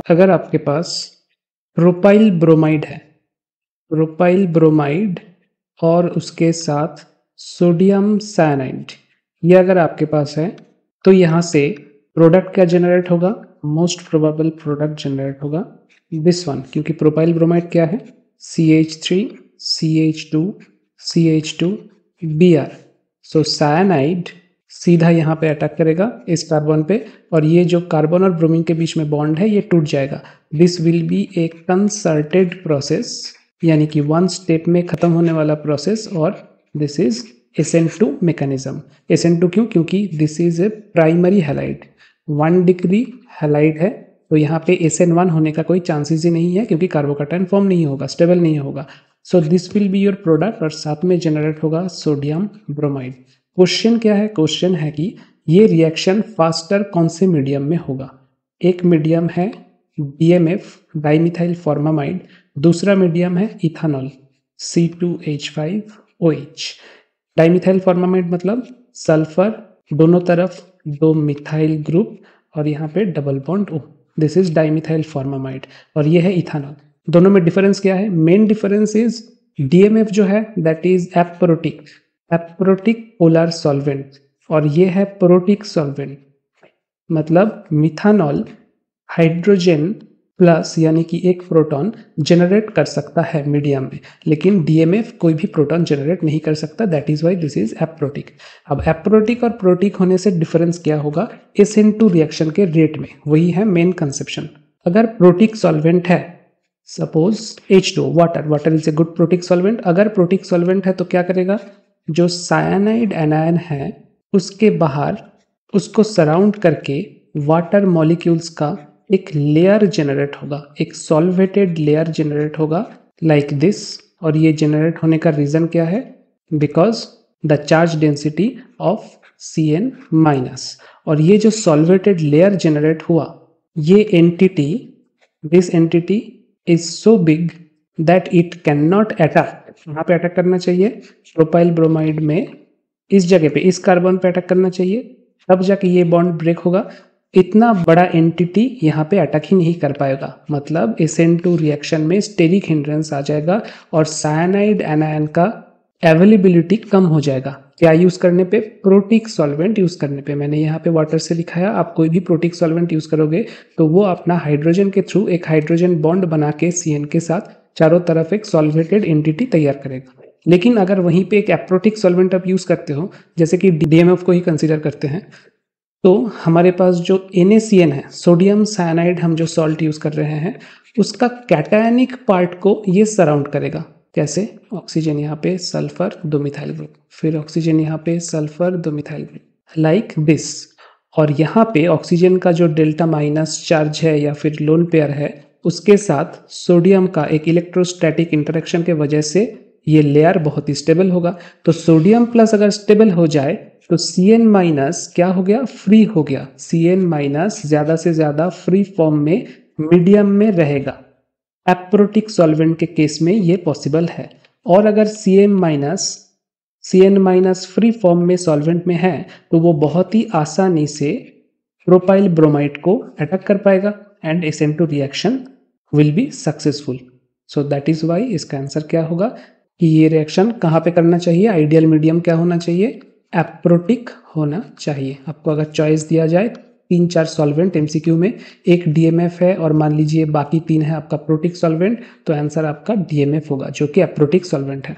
अगर आपके पास propyl bromide है, प्रोपाइल ब्रोमाइड और उसके साथ सोडियम साइनाइड, ये अगर आपके पास है तो यहाँ से प्रोडक्ट क्या जनरेट होगा? मोस्ट प्रोबेबल प्रोडक्ट जनरेट होगा दिस वन, क्योंकि प्रोपाइल ब्रोमाइड क्या है? CH3 CH2 CH2 Br। सो साइनाइड सीधा यहाँ पे अटैक करेगा इस कार्बन पे, और ये जो कार्बन और ब्रोमीन के बीच में बॉन्ड है ये टूट जाएगा। This will be A concerted process, यानी कि वन स्टेप में खत्म होने वाला प्रोसेस, और this is SN2 mechanism. SN2 क्यों? क्योंकि this is a primary halide, 1 degree halide है, तो यहाँ पे SN1 होने का कोई चांसेस ही नहीं है, क्योंकि कार्बोकैटायन फॉर्म नहीं होगा, स्टेबल नहीं होगा। So this will be your product, और साथ में जनरेट होगा सोडियम ब्रोमाइड। क्वेश्चन क्या है? क्वेश्चन है कि ये रिएक्शन फास्टर कौन से मीडियम में होगा? एक मीडियम है DMF डाइमिथाइल फॉर्मामाइड, दूसरा मीडियम है इथानॉल C2H5OH। डाइमिथाइल फॉर्मामाइड मतलब सल्फर, दोनों तरफ 2 मिथाइल ग्रुप और यहाँ पे double bond O, this is dimethyl formamide, और ये है इथानॉल। दोनों में डिफरेंस क्या है? मेन डिफरेंस इज DMF जो है that is aprotic, aprotic polar solvent, और ये है प्रोटिक सॉल्वेंट। मतलब मिथानॉल हाइड्रोजन प्लस यानी कि एक प्रोटॉन जनरेट कर सकता है मीडियम में, लेकिन DMF कोई भी प्रोटॉन जनरेट नहीं कर सकता, that is why this is aprotic. अब एप्रोटिक और प्रोटिक होने से डिफरेंस क्या होगा? SN2 रिएक्शन के रेट में, वही है मेन कंसेप्शन। अगर प्रोटिक सॉल्वेंट है, suppose H2O water, water is a good protic solvent, अगर प्रोटिक सॉल्वेंट है तो क्या करेगा? जो साइनाइड एनायन है उसके बाहर उसको सराउंड करके वाटर मॉलिक्यूल्स का एक लेयर जनरेट होगा, एक सॉल्वेटेड लेयर जनरेट होगा लाइक दिस। और ये जनरेट होने का रीजन क्या है? Because the charge density of Cn-, और ये जो सॉल्वेटेड लेयर जनरेट हुआ, ये entity, this entity is so big that it can not attack. यहाँ पे अटैक करना चाहिए प्रोपाइल ब्रोमाइड में, इस जगह पे, इस कार्बन पे अटैक करना चाहिए, तब जाके ये बॉन्ड ब्रेक होगा। इतना बड़ा एंटिटी यहाँ पे अटैक ही नहीं कर पाएगा, मतलब SN2 रिएक्शन में स्टेरिक हिंड्रेंस आ जाएगा और साइनाइड एनायन का अवेलेबिलिटी कम हो जाएगा। क्या यूज करने पे? प्रोटिक सॉल्वेंट यूज करने पे। मैंने यहाँ पे वाटर से लिखा है, आप कोई भी प्रोटिक सॉल्वेंट यूज करोगे तो वो अपना हाइड्रोजन के थ्रू एक हाइड्रोजन बॉन्ड बना के CN के साथ चारों तरफ एक सॉल्वेटेड एंटिटी तैयार करेगा। लेकिन अगर वहीं पे एक एप्रोटिक सॉल्वेंट आप यूज करते हो, जैसे कि DMF को ही कंसीडर करते हैं, तो हमारे पास जो NaCN है, सोडियम साइनाइड, हम जो सॉल्ट यूज कर रहे हैं, उसका कैटायनिक पार्ट को ये सराउंड करेगा। कैसे? ऑक्सीजन यहाँ पे, सल्फर 2 मिथाइल ग्रुप, फिर ऑक्सीजन यहाँ पे, sulphur 2 methyl group, like this. और यहाँ पे ऑक्सीजन का जो डेल्टा माइनस चार्ज है या फिर लोन पेयर है, उसके साथ सोडियम का एक इलेक्ट्रोस्टैटिक इंटरेक्शन के वजह से ये लेयर बहुत ही स्टेबल होगा। तो सोडियम प्लस अगर स्टेबल हो जाए तो Cn- क्या हो गया? फ्री हो गया। Cn- ज्यादा से ज्यादा फ्री फॉर्म में मीडियम में रहेगा। एप्रोटिक सॉल्वेंट के केस में ये पॉसिबल है। और अगर Cn- फ्री फॉर्म में सॉल्वेंट में है तो वो बहुत ही आसानी से प्रोपाइल ब्रोमाइड को अटैक कर पाएगा and SN2 reaction will be successful. So that is why इसका आंसर क्या होगा कि ये रिएक्शन कहाँ पे करना चाहिए? आइडियल मीडियम क्या होना चाहिए? एप्रोटिक होना चाहिए। आपको अगर चॉइस दिया जाए 3-4 सॉल्वेंट MCQ में, एक DMF है और मान लीजिए बाकी 3 है आपका प्रोटिक सॉल्वेंट, तो आंसर आपका DMF होगा जो कि एप्रोटिक सॉल्वेंट है।